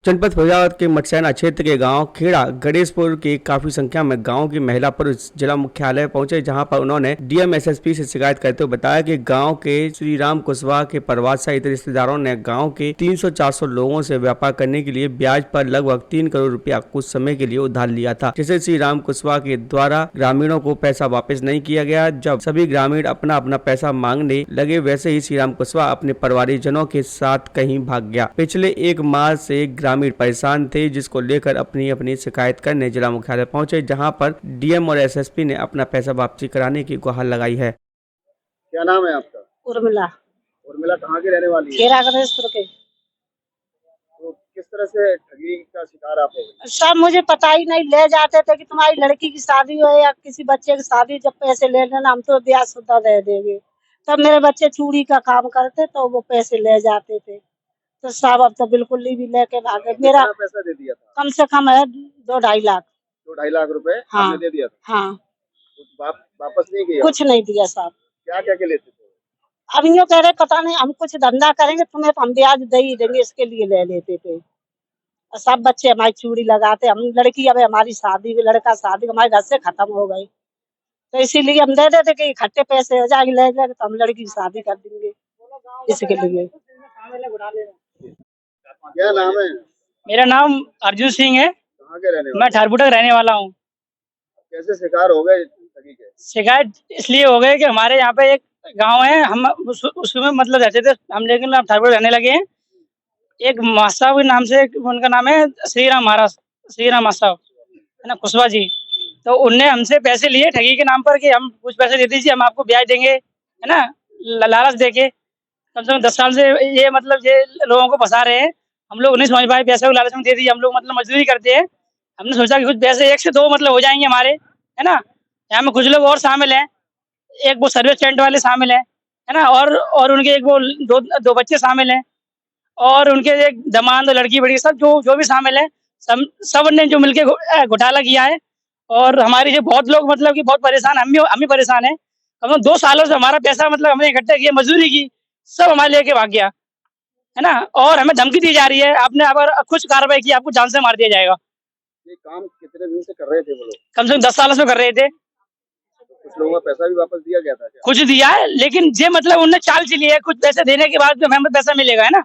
जनपद फैजाबाद के मटसैना क्षेत्र के गांव खेड़ा गणेशपुर की काफी संख्या में गांव की महिला पुरुष जिला मुख्यालय पहुंचे, जहां पर उन्होंने डीएम एसएसपी से शिकायत करते हुए बताया कि गांव के श्री राम कुशवाहा के परिवार सहित रिश्तेदारों ने गांव के 300-400 लोगों से व्यापार करने के लिए ब्याज पर लगभग 3 करोड़ रुपया कुछ समय के लिए उधार लिया था, जिसे श्री राम कुशवाहा के द्वारा ग्रामीणों को पैसा वापस नहीं किया गया। जब सभी ग्रामीण अपना अपना पैसा मांगने लगे, वैसे ही श्री राम कुशवाहा अपने परिवारजनों के साथ कहीं भाग गया। पिछले 1 माह से ग्रामीण परेशान थे, जिसको लेकर अपनी अपनी शिकायत करने जिला मुख्यालय पहुंचे, जहां पर डीएम और एसएसपी ने अपना पैसा वापसी कराने की गुहार लगाई है। क्या नाम है आपका? उर्मिला। उर्मिला कहाँ की रहने वाली है? खेड़ा गणेशपुर के। तो किस तरह से ठगी का शिकार आप हो गए? सब मुझे पता ही नहीं, ले जाते थे कि तुम्हारी लड़की की शादी हो या किसी बच्चे की शादी, जब पैसे ले लेना हम तो ब्याज सुद्धा दे देंगे। तब मेरे बच्चे चूड़ी का काम करते तो वो पैसे ले जाते थे, तो सब अब तो बिल्कुल ही भी लेके भागे। मेरा कितना पैसा दे दिया था? कम से कम है 2-2.5 लाख। 2-2.5 लाख रुपए हाँ। आपने दे दिया था? हाँ। कुछ वापस नहीं किया? कुछ नहीं दिया साहब। क्या क्या के लेते थे? अब यूँ कह रहे पता नहीं, हम कुछ धंधा करेंगे तुम्हें तो हम ब्याज दे ही देंगे, इसके लिए ले लेते थे। और सब बच्चे हमारी चूड़ी लगाते, हम लड़की अब हमारी शादी भी, लड़का शादी हमारे घर से खत्म हो गई, तो इसीलिए हम दे देते कि इकट्ठे पैसे हो जाएंगे, ले जाएंगे तो हम लड़की की शादी कर देंगे, इसके लिए। क्या नाम है? मेरा नाम अर्जुन सिंह है। कहाँ के रहने मैं वाले? ठारपुटा का रहने वाला हूँ। कैसे शिकार हो गए ठगी के? शिकायत इसलिए हो गई कि हमारे यहाँ पे एक गांव है, हम उसमें मतलब रहते थे हम, लेकिन अब ठारपुटा रहने लगे हैं। एक मासाव के नाम से, उनका नाम है श्रीराम महाराज, श्रीराम मासाव है ना, कुशवाहा जी। तो उनने हमसे पैसे लिए ठगी के नाम पर कि हम कुछ पैसे दे दीजिए, हम आपको ब्याज देंगे, है ना, लालच देके। कम से कम 10 साल से ये मतलब ये लोगों को फंसा रहे हैं। हम लोग नहीं समझ पाए, पैसे को लालच में दे दिए। हम लोग मतलब मजदूरी करते हैं, हमने सोचा कि कुछ पैसे 1 से 2 मतलब हो जाएंगे हमारे, है ना। यहाँ में कुछ लोग और शामिल हैं, एक वो सर्विस टेंट वाले शामिल हैं, है ना, और उनके एक वो दो बच्चे शामिल हैं, और उनके एक दामाद लड़की बड़ी, सब जो भी शामिल है, सब ने जो मिलके घोटाला किया है। और हमारी जो बहुत लोग मतलब कि बहुत परेशान, हम भी परेशान है। कम से कम 2 सालों से हमारा पैसा मतलब हमने इकट्ठा किया, मजदूरी की, सब हमारे लेके भाग गया, है ना। और हमें धमकी दी जा रही है, आपने अगर कुछ कार्रवाई की आपको जान से मार दिया जाएगा। ये काम कितने दिन से कर रहे थे वो लोग? कम से कम 10 सालों से कर रहे थे। कुछ लोगों का पैसा भी वापस दिया गया था क्या? कुछ दिया है, लेकिन ये मतलब उन्होंने चाल चली है, कुछ पैसे देने के बाद हमें पैसा मिलेगा, है ना।